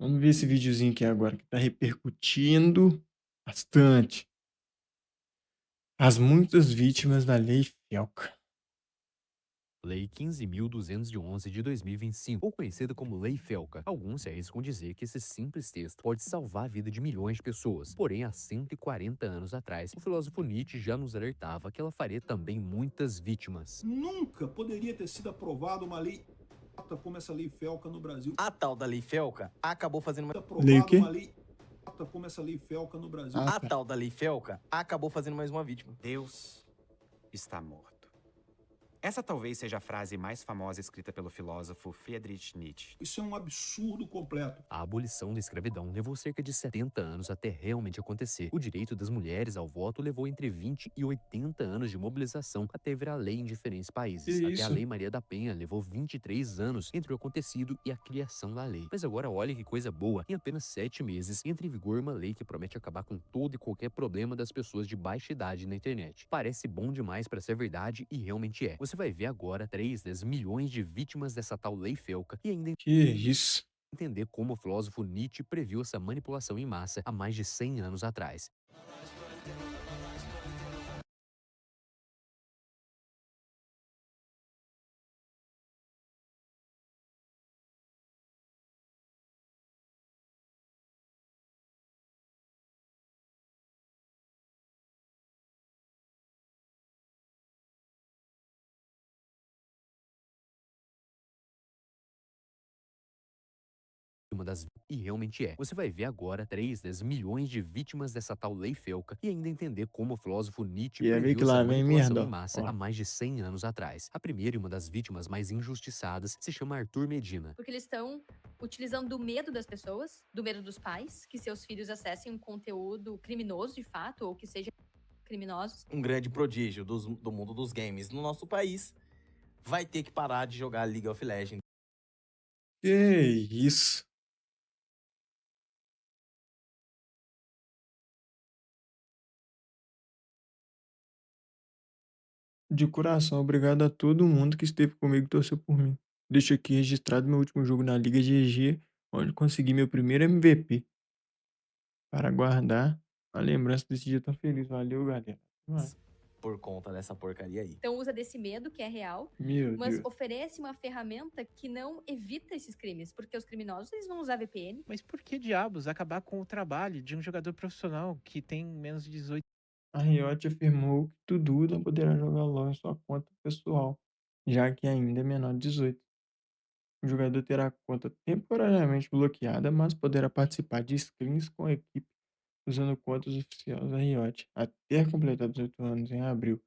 Vamos ver esse videozinho aqui agora que tá repercutindo bastante. As muitas vítimas da Lei Fielca. Lei 15.211 de 2025, ou conhecida como Lei Felca. Alguns se arriscam dizer que esse simples texto pode salvar a vida de milhões de pessoas. Porém, há 140 anos atrás, o filósofo Nietzsche já nos alertava que ela faria também muitas vítimas. Nunca poderia ter sido aprovada uma lei como essa lei Felca no Brasil. A tal da Lei Felca acabou fazendo uma... Lei o Aprovada uma quê? lei como essa lei Felca no Brasil. Ah, A tá. tal da Lei Felca acabou fazendo mais uma vítima. Deus está morto. Essa talvez seja a frase mais famosa escrita pelo filósofo Friedrich Nietzsche. Isso é um absurdo completo. A abolição da escravidão levou cerca de 70 anos até realmente acontecer. O direito das mulheres ao voto levou entre 20 e 80 anos de mobilização até virar lei em diferentes Que países. Até a isso? Lei Maria da Penha levou 23 anos entre o acontecido e a criação da lei. Mas agora olha que coisa boa, em apenas 7 meses entra em vigor uma lei que promete acabar com todo e qualquer problema das pessoas de baixa idade na internet. Parece bom demais para ser verdade e realmente é. Você vai ver agora 3 das milhões de vítimas dessa tal Lei Felca e ainda Que isso? entender como o filósofo Nietzsche previu essa manipulação em massa há mais de 100 anos atrás. Uma das e realmente é. Você vai ver agora 3 das milhões de vítimas dessa tal Lei Felca e ainda entender como o filósofo Nietzsche E é ver previu que essa lá vem manipulação em merda, massa ó. há Ó. mais de 100 anos atrás. A primeira e uma das vítimas mais injustiçadas se chama Arthur Medina. Porque eles estão utilizando o medo das pessoas, do medo dos pais, que seus filhos acessem um conteúdo criminoso de fato, ou que sejam criminosos. Um grande prodígio do mundo dos games no nosso país vai ter que parar de jogar League of Legends. Que isso? De coração, obrigado a todo mundo que esteve comigo e torceu por mim. Deixo aqui registrado meu último jogo na Liga GG, onde consegui meu primeiro MVP. Para guardar a lembrança desse dia tão feliz. Valeu, galera. Por conta dessa porcaria aí. Então usa desse medo, que é real, Meu mas Deus. oferece uma ferramenta que não evita esses crimes, porque os criminosos eles vão usar VPN. Mas por que diabos acabar com o trabalho de um jogador profissional que tem menos de 18? A Riot afirmou que Dudu não poderá jogar LoL em sua conta pessoal, já que ainda é menor de 18. O jogador terá a conta temporariamente bloqueada, mas poderá participar de screens com a equipe usando contas oficiais da Riot até completar 18 anos em abril.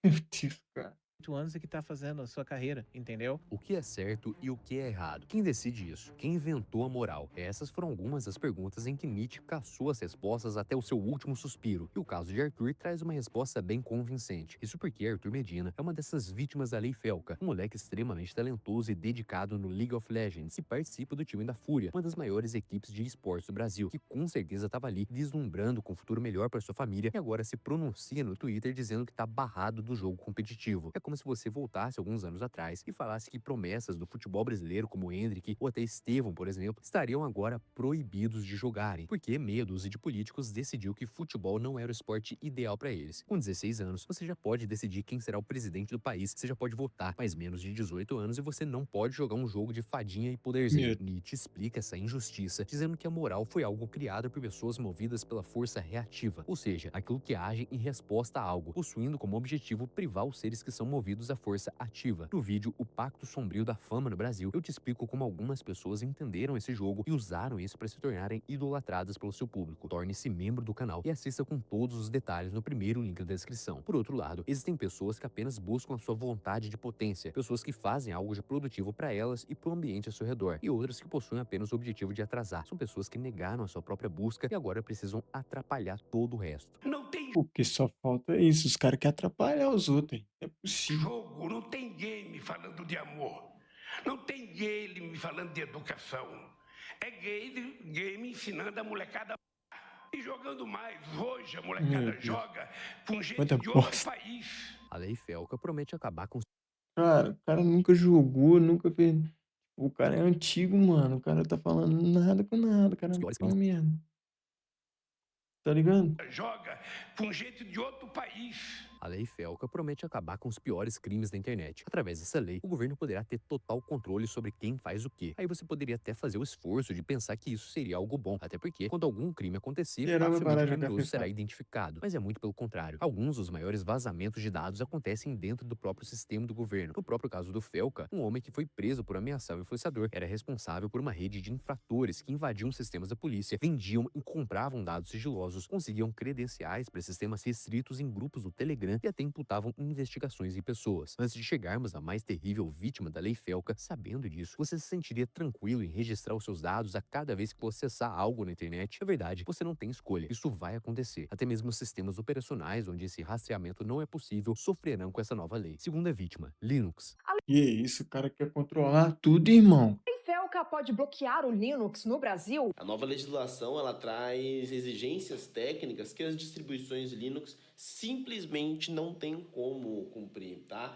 Meu Deus, cara. Anos é que tá fazendo a sua carreira, entendeu? O que é certo e o que é errado? Quem decide isso? Quem inventou a moral? Essas foram algumas das perguntas em que Nietzsche caçou as respostas até o seu último suspiro. E o caso de Arthur traz uma resposta bem convincente. Isso porque Arthur Medina é uma dessas vítimas da Lei Felca, um moleque extremamente talentoso e dedicado no League of Legends e participa do time da Fúria, uma das maiores equipes de esportes do Brasil, que com certeza estava ali vislumbrando com um futuro melhor para sua família e agora se pronuncia no Twitter dizendo que tá barrado do jogo competitivo. É como se você voltasse alguns anos atrás e falasse que promessas do futebol brasileiro como Endrick ou até Estevão, por exemplo, estariam agora proibidos de jogarem, porque meia dúzia de políticos decidiu que futebol não era o esporte ideal para eles. Com 16 anos, você já pode decidir quem será o presidente do país, você já pode votar, mas menos de 18 anos e você não pode jogar um jogo de fadinha e poderzinho. Meu, Nietzsche explica essa injustiça dizendo que a moral foi algo criado por pessoas movidas pela força reativa, ou seja, aquilo que age em resposta a algo, possuindo como objetivo privar os seres que são movidos à força ativa. No vídeo O Pacto Sombrio da Fama no Brasil, eu te explico como algumas pessoas entenderam esse jogo e usaram isso para se tornarem idolatradas pelo seu público. Torne-se membro do canal e assista com todos os detalhes no primeiro link da descrição. Por outro lado, existem pessoas que apenas buscam a sua vontade de potência, pessoas que fazem algo de produtivo para elas e para o ambiente ao seu redor, e outras que possuem apenas o objetivo de atrasar. São pessoas que negaram a sua própria busca e agora precisam atrapalhar todo o resto. Não tem porque só falta isso. Os caras querem atrapalhar os outros, hein? É possível. jogo, não tem game falando de amor. Não tem game falando de educação. É game ensinando a molecada e jogando mais. Hoje a Meu molecada Deus. joga com gente Quanta de outro bosta. país. A Lei Felca promete acabar com Cara, o cara nunca jogou, nunca fez. O cara é antigo, mano. O cara tá falando nada com nada. O cara Os não piores fala crimes merda. Tá ligado? Joga com gente de outro país. A Lei Felca promete acabar com os piores crimes da internet. Através dessa lei, o governo poderá ter total controle sobre quem faz o quê. Aí você poderia até fazer o esforço de pensar que isso seria algo bom, até porque quando algum crime acontecer, Geral vai facilmente parar o de jogar criminoso Free será Fire. identificado. Mas é muito pelo contrário. Alguns dos maiores vazamentos de dados acontecem dentro do próprio sistema do governo. No próprio caso do Felca, um homem que foi preso por ameaçar o influenciador era responsável por uma rede de infratores que invadiam sistemas da polícia, vendiam e compravam dados sigilosos, conseguiam credenciais para sistemas restritos em grupos do Telegram e até imputavam investigações em pessoas. Antes de chegarmos à mais terrível vítima da Lei Felca, sabendo disso, você se sentiria tranquilo em registrar os seus dados a cada vez que você acessar algo na internet? Na verdade, você não tem escolha. Isso vai acontecer. Até mesmo sistemas operacionais onde esse rastreamento não é possível sofrerão com essa nova lei. Segunda vítima, Linux. Que isso, o cara quer controlar tudo, irmão. A Felca pode bloquear o Linux no Brasil? A nova legislação ela traz exigências técnicas que as distribuições Linux simplesmente não têm como cumprir, tá?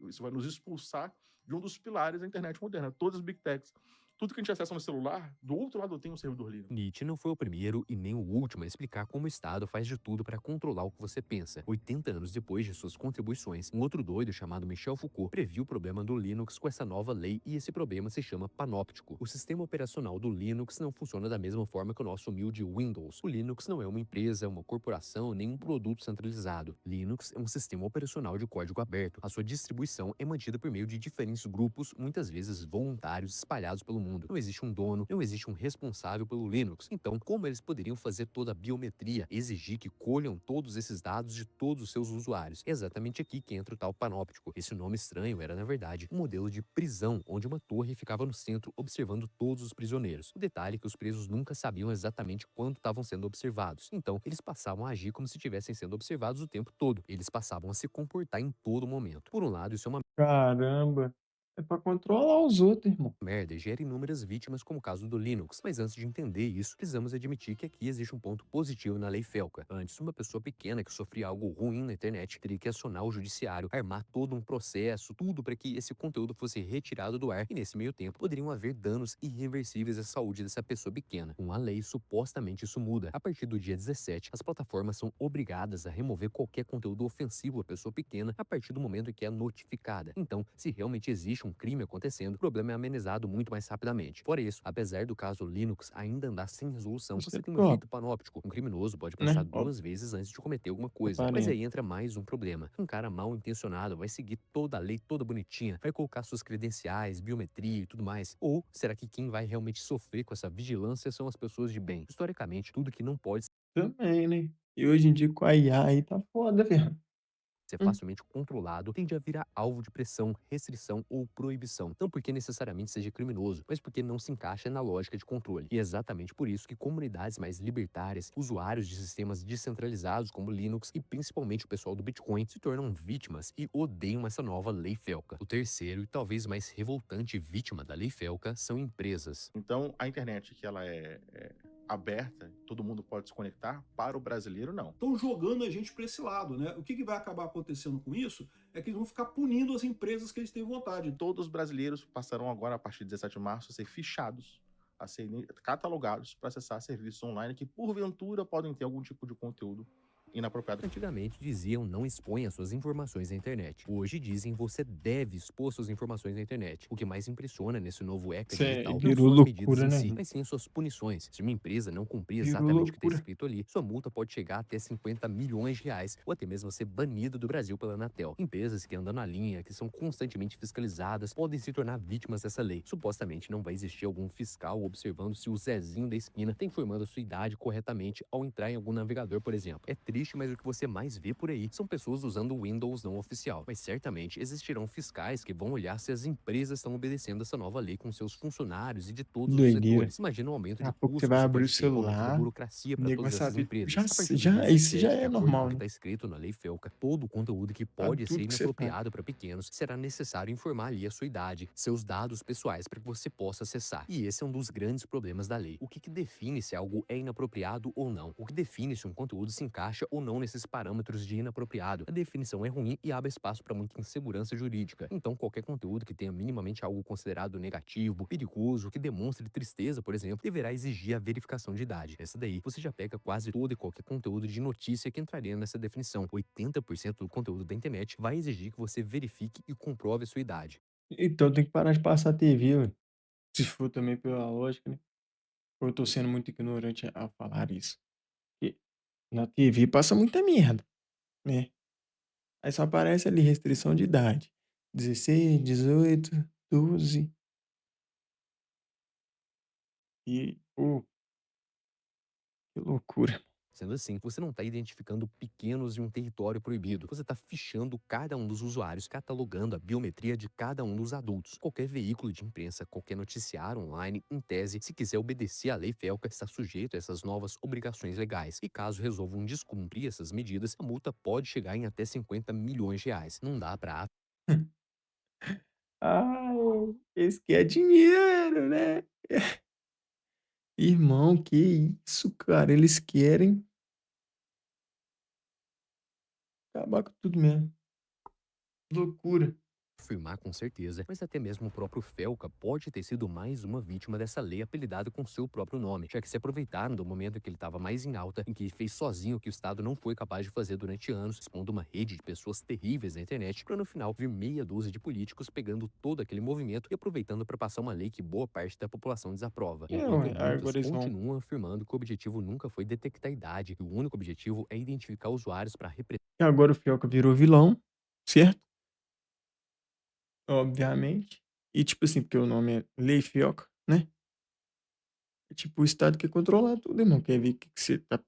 Isso vai nos expulsar de um dos pilares da internet moderna. Todas as big techs, tudo que a gente acessa no celular, do outro lado tem um servidor Linux. Nietzsche não foi o primeiro e nem o último a explicar como o Estado faz de tudo para controlar o que você pensa. 80 anos depois de suas contribuições, um outro doido chamado Michel Foucault previu o problema do Linux com essa nova lei e esse problema se chama panóptico. O sistema operacional do Linux não funciona da mesma forma que o nosso humilde Windows. O Linux não é uma empresa, uma corporação, nem um produto centralizado. Linux é um sistema operacional de código aberto. A sua distribuição é mantida por meio de diferentes grupos, muitas vezes voluntários, espalhados pelo mundo. Não existe um dono, não existe um responsável pelo Linux. Então, como eles poderiam fazer toda a biometria, exigir que colham todos esses dados de todos os seus usuários? É exatamente aqui que entra o tal panóptico. Esse nome estranho era, na verdade, um modelo de prisão, onde uma torre ficava no centro observando todos os prisioneiros. O detalhe é que os presos nunca sabiam exatamente quando estavam sendo observados. Então, eles passavam a agir como se estivessem sendo observados o tempo todo. Eles passavam a se comportar em todo momento. Por um lado, isso é uma Caramba. É pra controlar os outros, irmão. merda e gera inúmeras vítimas, como o caso do Linux. Mas antes de entender isso, precisamos admitir que aqui existe um ponto positivo na Lei Felca. Antes, uma pessoa pequena que sofria algo ruim na internet teria que acionar o judiciário, armar todo um processo, tudo para que esse conteúdo fosse retirado do ar, e nesse meio tempo poderiam haver danos irreversíveis à saúde dessa pessoa pequena. Com a lei, supostamente isso muda. A partir do dia 17, as plataformas são obrigadas a remover qualquer conteúdo ofensivo à pessoa pequena a partir do momento em que é notificada. Então, se realmente existe um crime acontecendo, o problema é amenizado muito mais rapidamente. Fora isso, apesar do caso Linux ainda andar sem resolução, Isso você é tem um top, efeito panóptico. Um criminoso pode né? pensar Óbvio, duas vezes antes de cometer alguma coisa. Mas aparenta. aí entra mais um problema. Um cara mal intencionado vai seguir toda a lei toda bonitinha, vai colocar suas credenciais, biometria e tudo mais. Ou será que quem vai realmente sofrer com essa vigilância são as pessoas de bem? Historicamente, tudo que não pode Também, né? E hoje em dia com a IA aí tá foda, velho. ser facilmente controlado tende a virar alvo de pressão, restrição ou proibição. Não porque necessariamente seja criminoso, mas porque não se encaixa na lógica de controle. E é exatamente por isso que comunidades mais libertárias, usuários de sistemas descentralizados como Linux e principalmente o pessoal do Bitcoin se tornam vítimas e odeiam essa nova Lei Felca. O terceiro e talvez mais revoltante vítima da Lei Felca são empresas. Então, a internet que ela é aberta, todo mundo pode se conectar, para o brasileiro não. Estão jogando a gente para esse lado, né? O que vai acabar acontecendo com isso é que eles vão ficar punindo as empresas que eles têm vontade. Todos os brasileiros passarão agora, a partir de 17 de março, a ser fichados, a serem catalogados para acessar serviços online que, porventura, podem ter algum tipo de conteúdo inapropriado. Antigamente diziam não exponha suas informações na internet. Hoje dizem você deve expor suas informações na internet. O que mais impressiona nesse novo ECA Cê digital não virou são as medidas loucura, em né, si, irmão? mas sim as suas punições. Se uma empresa não cumprir Virou exatamente o que está loucura. escrito ali, sua multa pode chegar até 50 milhões de reais ou até mesmo ser banido do Brasil pela Anatel. Empresas que andam na linha, que são constantemente fiscalizadas, podem se tornar vítimas dessa lei. Supostamente não vai existir algum fiscal observando se o Zezinho da esquina está informando a sua idade corretamente ao entrar em algum navegador, por exemplo. É triste, mas o que você mais vê por aí são pessoas usando o Windows não oficial. Mas certamente existirão fiscais que vão olhar se as empresas estão obedecendo essa nova lei com seus funcionários e de todos os Doideira. setores. Imagina o aumento Daqui de a pouco você custos vai que abrir o pode ter, o aumento da celular, burocracia o para nego vai todas essas saber. empresas. Já, A partir do já, dia isso já 17, é de acordo com normal, o que né? está escrito na Lei Felca, todo o conteúdo que Sabe pode ser tudo que você faz. inapropriado para pequenos será necessário informar ali a sua idade, seus dados pessoais para que você possa acessar. E esse é um dos grandes problemas da lei. O que define se algo é inapropriado ou não? O que define se um conteúdo se encaixa ou não nesses parâmetros de inapropriado. A definição é ruim e abre espaço para muita insegurança jurídica. Então, qualquer conteúdo que tenha minimamente algo considerado negativo, perigoso, que demonstre tristeza, por exemplo, deverá exigir a verificação de idade. Essa daí, você já pega quase todo e qualquer conteúdo de notícia que entraria nessa definição. 80% do conteúdo da internet vai exigir que você verifique e comprove a sua idade. Então tem que parar de passar TV, ué. Se for também pela lógica, né? Ou eu tô sendo muito ignorante a falar isso? Porque na TV passa muita merda, né? Aí só aparece ali restrição de idade. 16, 18, 12 e, pô, que loucura. Sendo assim, você não está identificando pequenos em um território proibido. Você está fichando cada um dos usuários, catalogando a biometria de cada um dos adultos. Qualquer veículo de imprensa, qualquer noticiário online, em tese, se quiser obedecer à lei FELCA, está sujeito a essas novas obrigações legais. E caso resolvam descumprir essas medidas, a multa pode chegar em até 50 milhões de reais. Não dá para Ai, eles querem dinheiro, né? Irmão, que isso, cara? Eles querem acabar com tudo mesmo. Loucura. afirmar com certeza, mas até mesmo o próprio Felca pode ter sido mais uma vítima dessa lei apelidada com seu próprio nome, já que se aproveitaram do momento em que ele estava mais em alta, em que ele fez sozinho o que o Estado não foi capaz de fazer durante anos, expondo uma rede de pessoas terríveis na internet, para no final vir meia dúzia de políticos pegando todo aquele movimento e aproveitando para passar uma lei que boa parte da população desaprova. Enquanto Ué, muitos agora eles vão. continuam afirmando que o objetivo nunca foi detectar a idade, e o único objetivo é identificar usuários para representar. E agora o Fioca virou vilão, certo? Obviamente. E tipo assim, porque o nome é Lei Fioca, né? É tipo o Estado que controla tudo, irmão. Quer ver o que você tá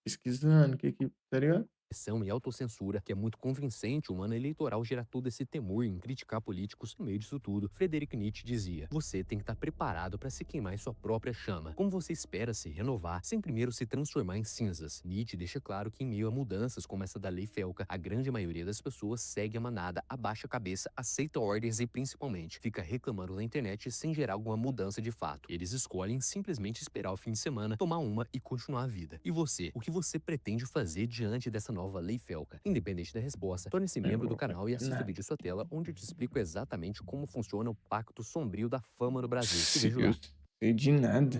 pesquisando, o que, tá ligado? Pressão e autocensura, que é muito convincente o ano eleitoral gerar todo esse temor em criticar políticos no meio disso tudo. Friedrich Nietzsche dizia: você tem que estar preparado para se queimar em sua própria chama. Como você espera se renovar sem primeiro se transformar em cinzas? Nietzsche deixa claro que em meio a mudanças como essa da lei Felca, a grande maioria das pessoas segue a manada, abaixa a cabeça, aceita ordens e principalmente fica reclamando na internet sem gerar alguma mudança de fato. Eles escolhem simplesmente esperar o fim de semana, tomar uma e continuar a vida. E você? O que você pretende fazer diante dessa nova lei Felca? Independente da resposta, torne-se Eu membro do vou canal e fazer assista o nada. vídeo à sua tela, onde eu te explico exatamente como funciona o pacto sombrio da fama no Brasil. Te vejo Eu lá. sei de nada.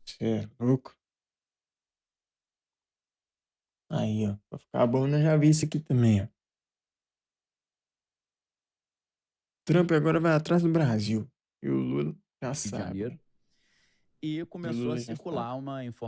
Você é louco. Aí, ó. Pra ficar bom, eu já vi isso aqui também, ó. Trump agora vai atrás do Brasil. E o Lula já Rio de sabe, Janeiro, né? e E o começou a Lula já sabe. circular uma informação